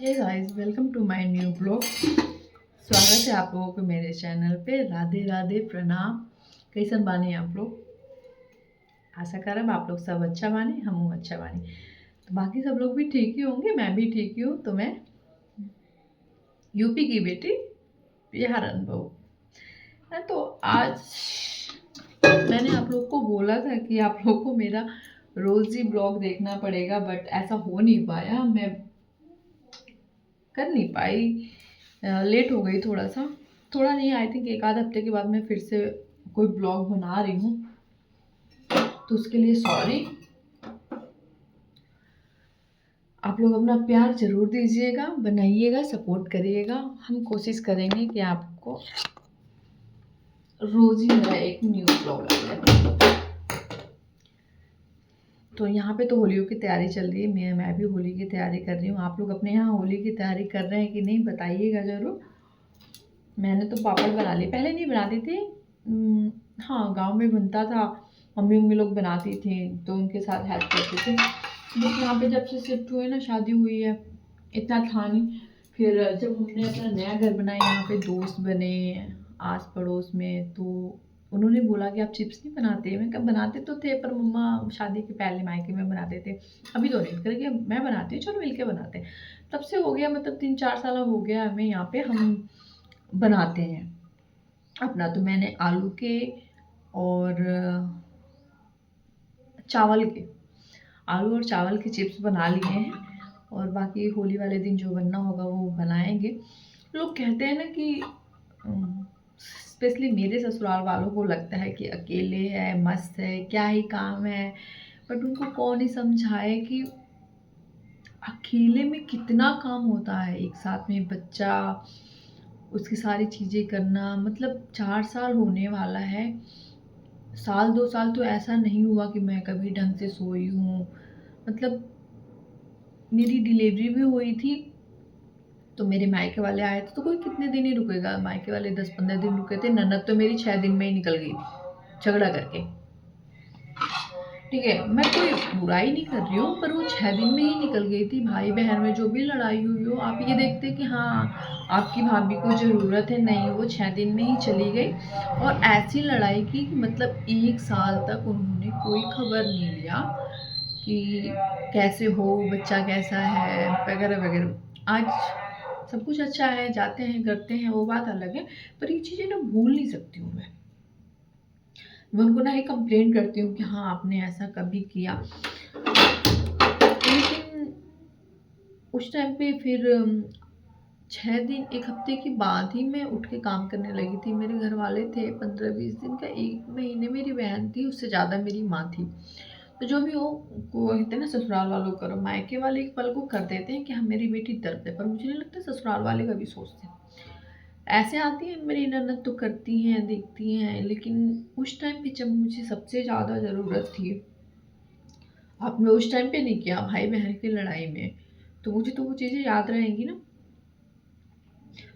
Hey guys, welcome to my new blog. स्वागत है आप लोगों को मेरे चैनल पे। राधे राधे, प्रणाम। कैसन बानी आप लोग? आशा करब आप लोग सब अच्छा बानी, हम अच्छा बानी। तो बाकी सब लोग भी ठीक ही होंगे, मैं भी ठीक ही हूँ। तो मैं यूपी की बेटी, बिहार अनुभव है। तो आज मैंने आप लोग को बोला था कि आप लोग को मेरा रोज ही ब्लॉग देखना पड़ेगा, बट ऐसा हो नहीं पाया, मैं कर नहीं पाई। लेट हो गई थोड़ा सा। थोड़ा नहीं, आई थिंक एक आध हफ्ते के बाद मैं फिर से कोई ब्लॉग बना रही हूँ, तो उसके लिए सॉरी। आप लोग अपना प्यार जरूर दीजिएगा, बनाइएगा, सपोर्ट करिएगा। हम कोशिश करेंगे कि आपको रोज ही मेरा एक न्यू ब्लॉग आए। तो यहाँ पे तो होलियों की तैयारी चल रही है, मैं भी होली की तैयारी कर रही हूँ। आप लोग अपने यहाँ होली की तैयारी कर रहे हैं कि नहीं, बताइएगा ज़रूर। मैंने तो पापड़ बना लिए, पहले नहीं बनाती थी। हाँ, गांव में बनता था, मम्मी लोग बनाती थी तो उनके साथ हेल्प करती थी। बस यहाँ पे जब से शिफ्ट हुए ना, शादी हुई है, इतना था नहीं। फिर जब हमने अपना नया घर बनाया, यहाँ पे दोस्त बने आस पड़ोस में, तो उन्होंने बोला कि आप चिप्स नहीं बनाते। मैं कब बनाते तो थे, पर मम्मा शादी के पहले मायके में बनाते थे, अभी तो नहीं करके मैं बनाती हूँ, चलो मिलके बनाते हैं। तब से हो गया, मतलब 3-4 साल हो गया हमें यहाँ पे हम बनाते हैं अपना। तो मैंने आलू के और चावल के, आलू और चावल के चिप्स बना लिए हैं, और बाकी होली वाले दिन जो बनना होगा वो बनाएंगे। लोग कहते हैं ना कि स्पेशली मेरे ससुराल वालों को लगता है कि अकेले है, मस्त है, क्या ही काम है। बट उनको कौन ही समझाए कि अकेले में कितना काम होता है। एक साथ में बच्चा, उसकी सारी चीज़ें करना, मतलब 4 साल होने वाला है। साल 2 साल तो ऐसा नहीं हुआ कि मैं कभी ढंग से सोई हूँ। मतलब मेरी डिलीवरी भी हुई थी, तो मेरे मायके वाले आए थे, तो कोई कितने दिन ही रुकेगा, मायके वाले 10-15 दिन रुके थे। ननद तो मेरी 6 दिन में ही निकल गई थी झगड़ा करके। ठीक है, मैं कोई बुराई नहीं कर रही हूँ, पर वो 6 दिन में ही निकल गई थी। भाई बहन में जो भी लड़ाई हुई हो, आप ये देखते कि हाँ आपकी भाभी को ज़रूरत है, नहीं, वो 6 दिन में ही चली गई। और ऐसी लड़ाई की कि मतलब 1 साल तक उन्होंने कोई खबर नहीं लिया कि कैसे हो, बच्चा कैसा है, वगैरह वगैरह। आज सब कुछ अच्छा है, जाते हैं करते हैं, वो बात अलग है, पर ये चीज़ें ना भूल नहीं सकती हूँ मैं उनको ना ही कंप्लेन करती हूँ कि हाँ आपने ऐसा कभी किया। लेकिन उस टाइम पे फिर 6 दिन, एक हफ्ते के बाद ही मैं उठ के काम करने लगी थी। मेरे घर वाले थे 15-20 दिन का, 1 महीने मेरी बहन थी, उससे ज़्यादा मेरी माँ थी। तो जो भी हो, को कहते हैं ना ससुराल वालों करो, मायके वाले एक पल को कर देते हैं कि हाँ मेरी बेटी दर्द है, पर मुझे नहीं लगता ससुराल वाले कभी सोचते हैं। ऐसे आती हैं मेरी ननद तो करती हैं, देखती हैं, लेकिन उस टाइम पे जब मुझे सबसे ज़्यादा ज़रूरत थी, आपने उस टाइम पे नहीं किया भाई बहन की लड़ाई में, तो मुझे तो वो चीज़ें याद रहेंगी ना।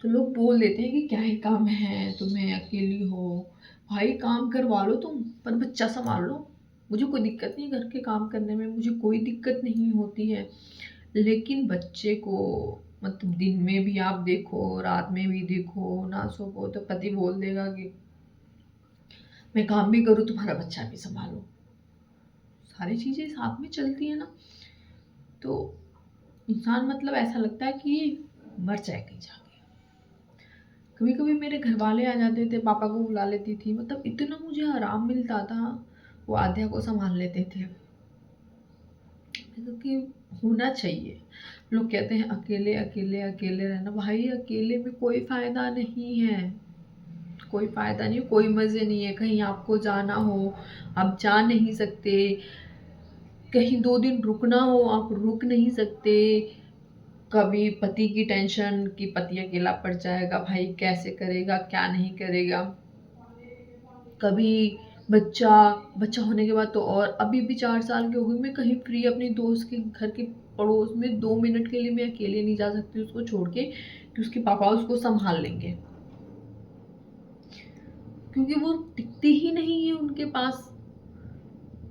तो लोग बोल देते हैं कि क्या ही काम है तुम्हें, अकेली हो, भाई काम करवा लो तुम, पर बच्चा संभाल लो। मुझे कोई दिक्कत नहीं घर के काम करने में, मुझे कोई दिक्कत नहीं होती है। लेकिन बच्चे को, मतलब दिन में भी आप देखो, रात में भी देखो, ना सो तो पति बोल देगा कि मैं काम भी करूँ, तुम्हारा बच्चा भी संभालो। सारी चीज़ें साथ में चलती है ना, तो इंसान, मतलब ऐसा लगता है कि मर जाए कहीं जाके। कभी कभी मेरे घर वाले आ जाते थे, पापा को बुला लेती थी, मतलब इतना मुझे आराम मिलता था। वो आध्या को संभाल लेते थे, क्योंकि होना चाहिए। लोग कहते हैं अकेले अकेले अकेले रहना, भाई अकेले में कोई फायदा नहीं है, कोई फायदा नहीं, कोई मजे नहीं है। कहीं आपको जाना हो, आप जा नहीं सकते। कहीं 2 दिन रुकना हो, आप रुक नहीं सकते। कभी पति की टेंशन कि पति अकेला पड़ जाएगा, भाई कैसे करेगा, क्या नहीं करेगा। कभी बच्चा, बच्चा होने के बाद तो, और अभी भी 4 साल की हो गई, मैं कहीं फ्री अपनी दोस्त के घर के पड़ोस में 2 मिनट के लिए मैं अकेले नहीं जा सकती उसको छोड़ के, कि उसके पापा उसको संभाल लेंगे, क्योंकि वो टिकती ही नहीं है उनके पास।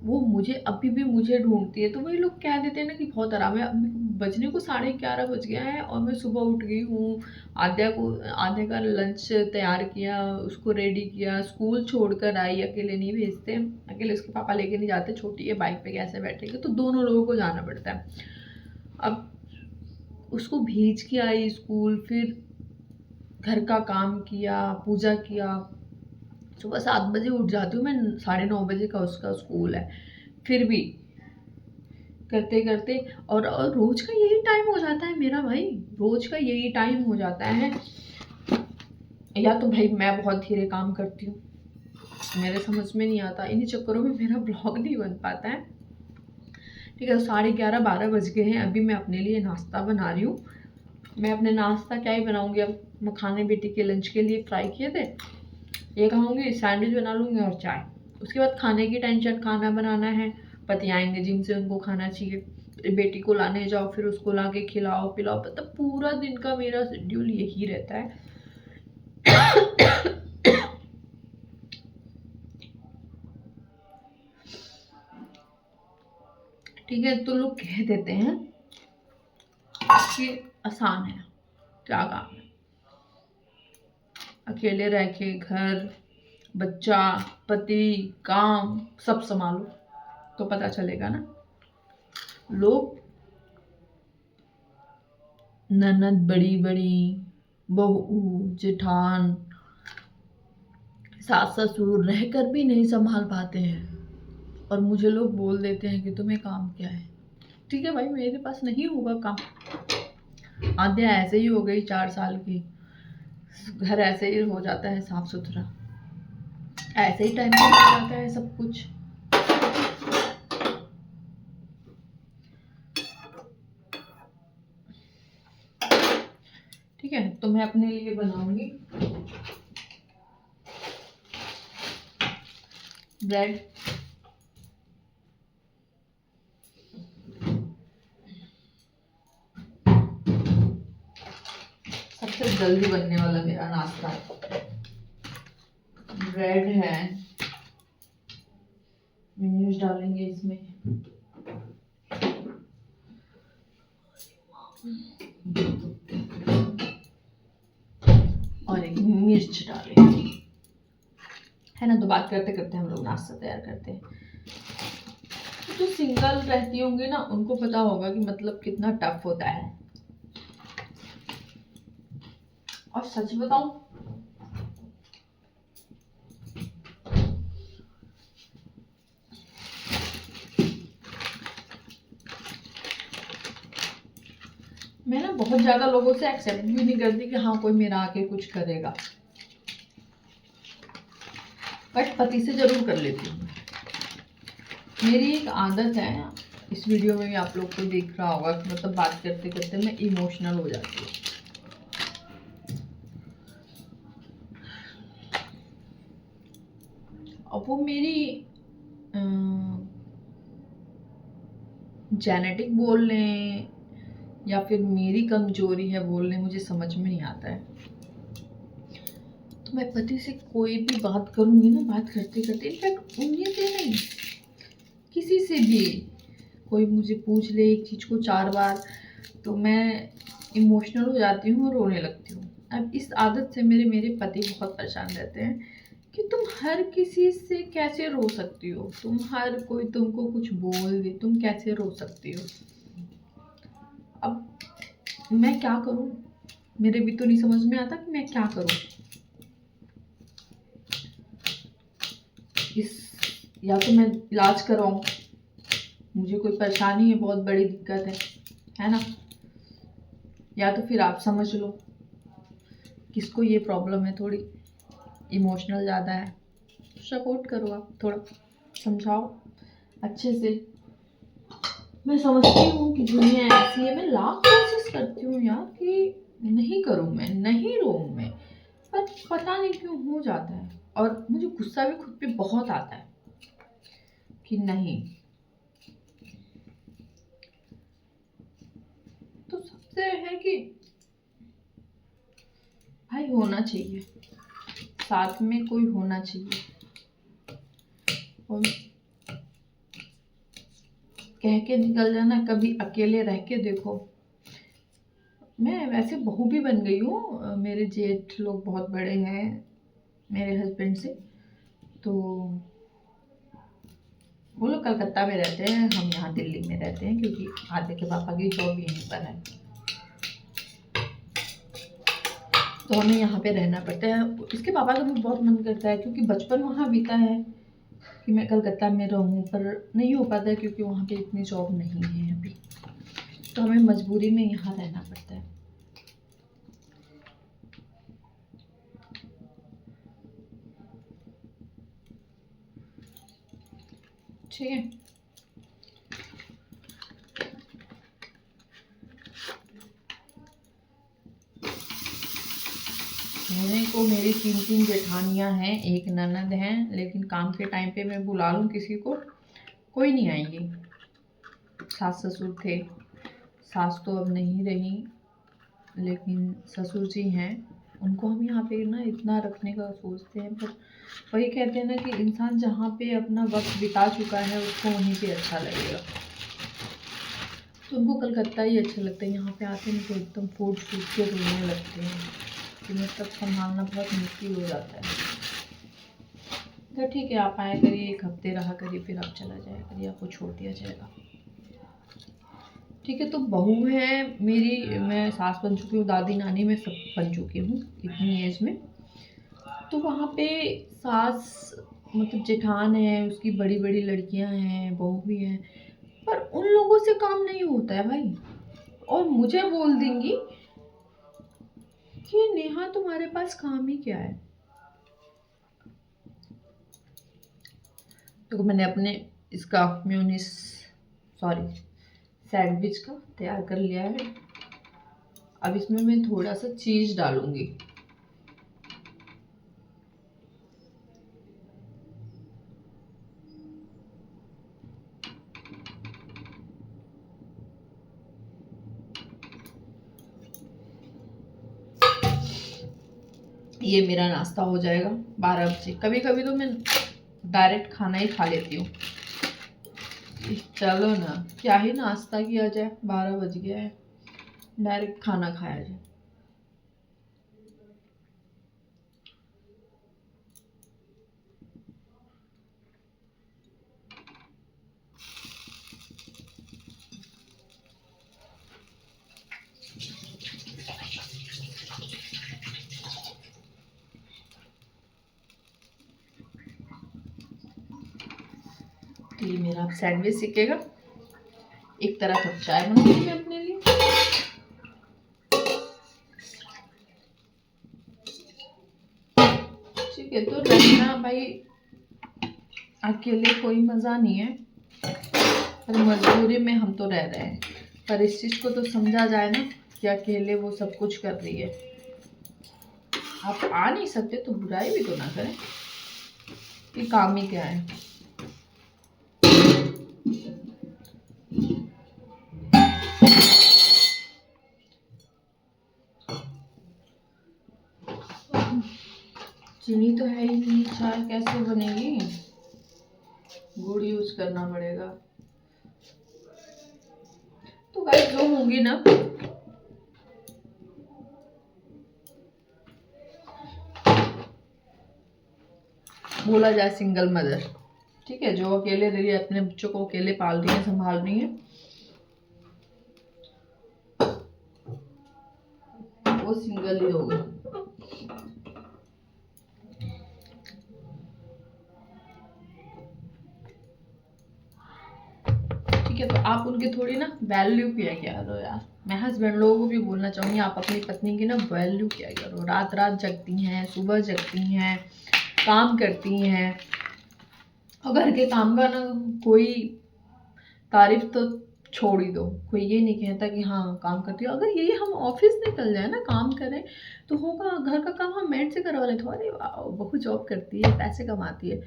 वो मुझे अभी भी मुझे ढूंढती है। तो वही लोग कह देते हैं ना कि बहुत आराम है। अब बजने को 11:30 बज गया है और मैं सुबह उठ गई हूँ। आद्या का लंच तैयार किया, उसको रेडी किया, स्कूल छोड़कर आई। अकेले नहीं भेजते, अकेले उसके पापा लेके नहीं जाते, छोटी है, बाइक पे कैसे बैठेगी, तो दोनों लोगों को जाना पड़ता है। अब उसको भेज के आई स्कूल, फिर घर का काम किया, पूजा किया। सुबह 7 बजे उठ जाती हूँ मैं, 9:30 बजे का उसका स्कूल है। फिर भी करते करते और रोज का यही टाइम हो जाता है मेरा भाई, रोज का यही टाइम हो जाता है। या तो भाई मैं बहुत धीरे काम करती हूँ, मेरे समझ में नहीं आता, इन्हीं चक्करों में मेरा ब्लॉग नहीं बन पाता है। ठीक है, 11:30-12 बज गए हैं। अभी मैं अपने लिए नाश्ता बना रही हूँ। मैं अपने नाश्ता क्या ही बनाऊंगी, अब मखाने बेटी के लंच के लिए फ्राई किए थे, ये खाऊंगी, सैंडविच बना लूंगी और चाय। उसके बाद खाने की टेंशन, खाना बनाना है, पति आएंगे जिम से, उनको खाना चाहिए, बेटी को लाने जाओ, फिर उसको ला के खिलाओ पिलाओ, मतलब पूरा दिन का मेरा शेड्यूल यही रहता है। ठीक है, तो लोग कह देते हैं कि आसान है, क्या काम है, अकेले रह के घर, बच्चा, पति, काम सब संभालो तो पता चलेगा ना। लोग ननद, बड़ी बड़ी बहू, जेठान, सास ससुर रहकर भी नहीं संभाल पाते हैं, और मुझे लोग बोल देते हैं कि तुम्हें काम क्या है। ठीक है भाई, मेरे पास नहीं होगा काम। आद्या ऐसे ही हो गई 4 साल की, घर ऐसे ही हो जाता है साफ सुथरा, ऐसे ही टाइम पे हो जाता है सब कुछ। ठीक है, तो मैं अपने लिए बनाऊंगी ब्रेड। सबसे जल्दी बनने वाला मेरा नाश्ता ब्रेड है, मेयोनीज डालेंगे इसमें, और एक मिर्च डालेंगे, है ना। तो बात करते करते हम लोग नाश्ता तैयार करते हैं। जो सिंगल रहती होंगी ना, उनको पता होगा कि मतलब कितना टफ होता है। और सच बताऊं, मैं ना बहुत ज्यादा लोगों से एक्सेप्ट भी नहीं करती कि हाँ कोई मेरा आके कुछ करेगा, बट पति से जरूर कर लेती हूँ। मेरी एक आदत है, इस वीडियो में भी आप लोग को दिख रहा होगा कि मतलब बात करते करते मैं इमोशनल हो जाती हूँ। अब वो मेरी जेनेटिक बोल लें या फिर मेरी कमजोरी है बोल लें, मुझे समझ में नहीं आता है। तो मैं पति से कोई भी बात करूंगी ना, बात करते करते, इनफैक्ट उन्हीं से नहीं, किसी से भी कोई मुझे पूछ ले एक चीज़ को 4 बार, तो मैं इमोशनल हो जाती हूँ और रोने लगती हूँ। अब इस आदत से मेरे पति बहुत परेशान रहते हैं कि तुम हर किसी से कैसे रो सकती हो, तुम हर कोई तुमको कुछ बोल दे, तुम कैसे रो सकती हो। अब मैं क्या करूँ, मेरे भी तो नहीं समझ में आता कि मैं क्या करूँ। या तो मैं इलाज कराऊं, मुझे कोई परेशानी है, बहुत बड़ी दिक्कत है ना, या तो फिर आप समझ लो किसको ये प्रॉब्लम है, थोड़ी इमोशनल ज़्यादा है, सपोर्ट करो, आप थोड़ा समझाओ अच्छे से। मैं समझती हूँ कि दुनिया ऐसी है, मैं लाख कोशिश करती हूँ यार कि नहीं करूँ मैं, नहीं रोऊं मैं, पर पता नहीं क्यों हो जाता है। और मुझे गुस्सा भी खुद पे बहुत आता है कि नहीं। तो सबसे है कि भाई होना चाहिए, साथ में कोई होना चाहिए। और कह के निकल जाना, कभी अकेले रह के देखो। मैं वैसे बहू भी बन गई हूँ, मेरे जेठ लोग बहुत बड़े हैं मेरे हस्बैंड से, तो वो लोग कलकत्ता में रहते हैं, हम यहाँ दिल्ली में रहते हैं, क्योंकि आधे के पापा की जॉब यहीं पर है, तो हमें यहाँ पे रहना पड़ता है। इसके पापा का भी बहुत मन करता है, क्योंकि बचपन वहाँ बीता है कि मैं कलकत्ता में रहूँ, पर नहीं हो पाता है क्योंकि वहाँ पे इतनी जॉब नहीं है अभी, तो हमें मजबूरी में यहाँ रहना पड़ता है। ठीक है, कहने को मेरी 3 जेठानियाँ हैं, एक ननद हैं, लेकिन काम के टाइम पे मैं बुला लूँ किसी को, कोई नहीं आएंगी। सास ससुर थे, सास तो अब नहीं रही, लेकिन ससुर जी हैं, उनको हम यहाँ पे ना इतना रखने का सोचते हैं, पर वही कहते हैं ना कि इंसान जहाँ पे अपना वक्त बिता चुका है उसको वहीं पे अच्छा लगेगा, तो उनको कलकत्ता ही अच्छा लगता है। यहाँ पे आते हैं तो एकदम फूट फूट के रोने लगते हैं, तो मतलब संभालना बहुत मुश्किल हो जाता है। तो ठीक है, आप आया करिए, 1 हफ्ते रहा करिए, फिर आप चला जाया करिए, आपको छोड़ दिया जाएगा। ठीक है, तो बहू है मेरी, मैं सास बन चुकी हूँ, दादी नानी मैं सब बन चुकी हूँ इतनी एज में, तो वहाँ पे सास मतलब जेठान है, उसकी बड़ी बड़ी लड़कियाँ हैं, बहू भी हैं, पर उन लोगों से काम नहीं होता है भाई, और मुझे बोल देंगी कि नेहा तुम्हारे पास काम ही क्या है। तो मैंने अपने इसका म्यूनिस सॉरी सैंडविच का तैयार कर लिया है। अब इसमें मैं थोड़ा सा चीज़ डालूंगी। ये मेरा नाश्ता हो जाएगा 12 बजे। कभी कभी तो मैं डायरेक्ट खाना ही खा लेती हूँ। चलो ना, क्या ही नाश्ता किया जाए, 12 बज गया है, डायरेक्ट खाना खाया जाए। तो ये मेरा अब सैंडविच सीखेगा, एक तरफ अब चाय बनाऊंगी मैं अपने लिए। ठीक है, तो रहना भाई अकेले कोई मज़ा नहीं है, पर मजबूरी में हम तो रह रहे हैं, पर इस चीज़ को तो समझा जाए ना कि अकेले वो सब कुछ कर रही है। आप आ नहीं सकते तो बुराई भी तो ना करें, कि काम ही क्या है। चीनी तो है ही नहीं, चाय कैसे बनेगी, गुड़ यूज करना पड़ेगा। तो गाइस जो होंगी ना, बोला जाए सिंगल मदर, ठीक है, जो अकेले रही है, अपने बच्चों को अकेले पाल रही है, संभाल रही है, वो सिंगल ही होगी। ठीक है, तो आप उनकी थोड़ी ना वैल्यू किया करो यार। मैं हस्बैंड लोगों को भी बोलना चाहूँगी, आप अपनी पत्नी की ना वैल्यू किया करो। रात रात जगती हैं, सुबह जगती हैं, काम करती हैं, और घर के काम का ना कोई तारीफ तो छोड़ ही दो, कोई ये नहीं कहता कि हाँ काम करती हो। अगर यही हम ऑफिस निकल जाए ना, काम करें, तो होगा घर का काम हम मेड से करवा लें, तो अरे वाह बहू जॉब करती है, पैसे कमाती है,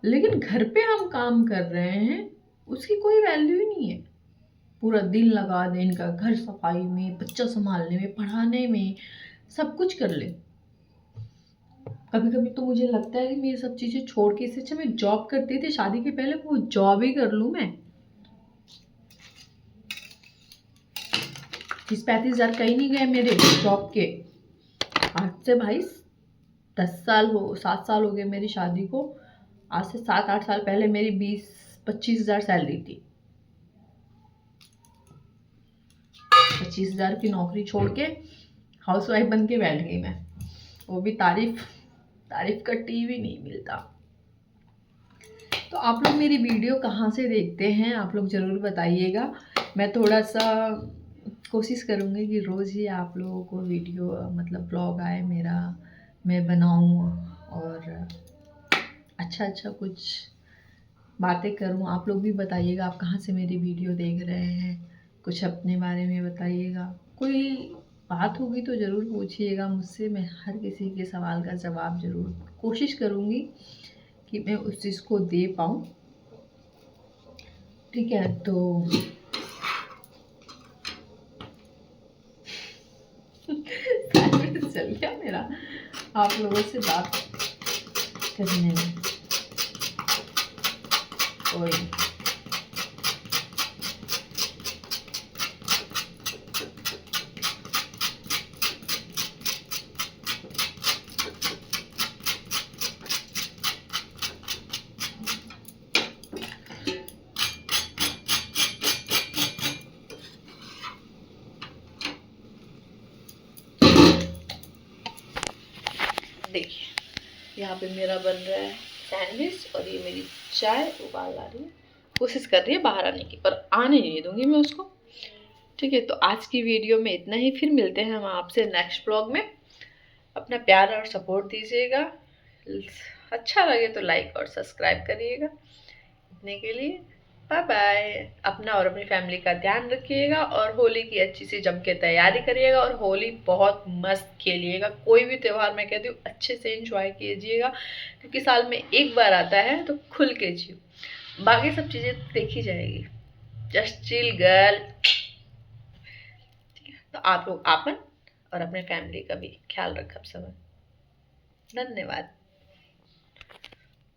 लेकिन घर पे हम काम कर रहे हैं उसकी कोई वैल्यू ही नहीं है। पूरा दिन लगा दें इनका घर सफाई में, बच्चा संभालने में, पढ़ाने में, सब कुछ कर ले। कभी कभी तो मुझे लगता है कि मैं ये सब चीज़ें छोड़ के, इससे अच्छा मैं जॉब करती थी शादी के पहले, वो जॉब ही कर लूँ मैं। 30-35 हज़ार कहीं नहीं गए मेरे जॉब के। आज से भाई 7 साल हो गए मेरी शादी को। आज से 7-8 साल पहले मेरी 20-25 हज़ार सैलरी थी। 25 हज़ार की नौकरी छोड़ के हाउसवाइफ बन के बैठ गई मैं, वो भी तारीफ का टीवी नहीं मिलता। तो आप लोग मेरी वीडियो कहाँ से देखते हैं आप लोग ज़रूर बताइएगा। मैं थोड़ा सा कोशिश करूँगी कि रोज़ ही आप लोगों को वीडियो मतलब ब्लॉग आए मेरा, मैं बनाऊँ और अच्छा कुछ बातें करूँ। आप लोग भी बताइएगा आप कहाँ से मेरी वीडियो देख रहे हैं, कुछ अपने बारे में बताइएगा। कोई बात होगी तो ज़रूर पूछिएगा मुझसे, मैं हर किसी के सवाल का जवाब ज़रूर कोशिश करूँगी कि मैं उस चीज़ को दे पाऊँ। ठीक है, तो चल गया मेरा आप लोगों से बात करने में। कोई देखिए यहाँ पे मेरा बन रहा है सैंडविच और ये मेरी चाय उबाल आ रही है, कोशिश कर रही है बाहर आने की, पर आने नहीं दूंगी मैं उसको। ठीक है, तो आज की वीडियो में इतना ही, फिर मिलते हैं हम आपसे नेक्स्ट ब्लॉग में। अपना प्यार और सपोर्ट दीजिएगा, अच्छा लगे तो लाइक और सब्सक्राइब करिएगा। इतने के लिए बाय बाय। अपना और अपनी फैमिली का ध्यान रखिएगा और होली की अच्छी सी जम के तैयारी करिएगा और होली बहुत मस्त खेलिएगा। कोई भी त्यौहार मैं कहती हूँ अच्छे से एंजॉय कीजिएगा, क्योंकि साल में एक बार आता है, तो खुल के जियो। बाकी सब चीज़ें देखी जाएगी। Just chill girl. तो आप लोग आपन और अपने फैमिली का भी ख्याल रखें सब समय। धन्यवाद।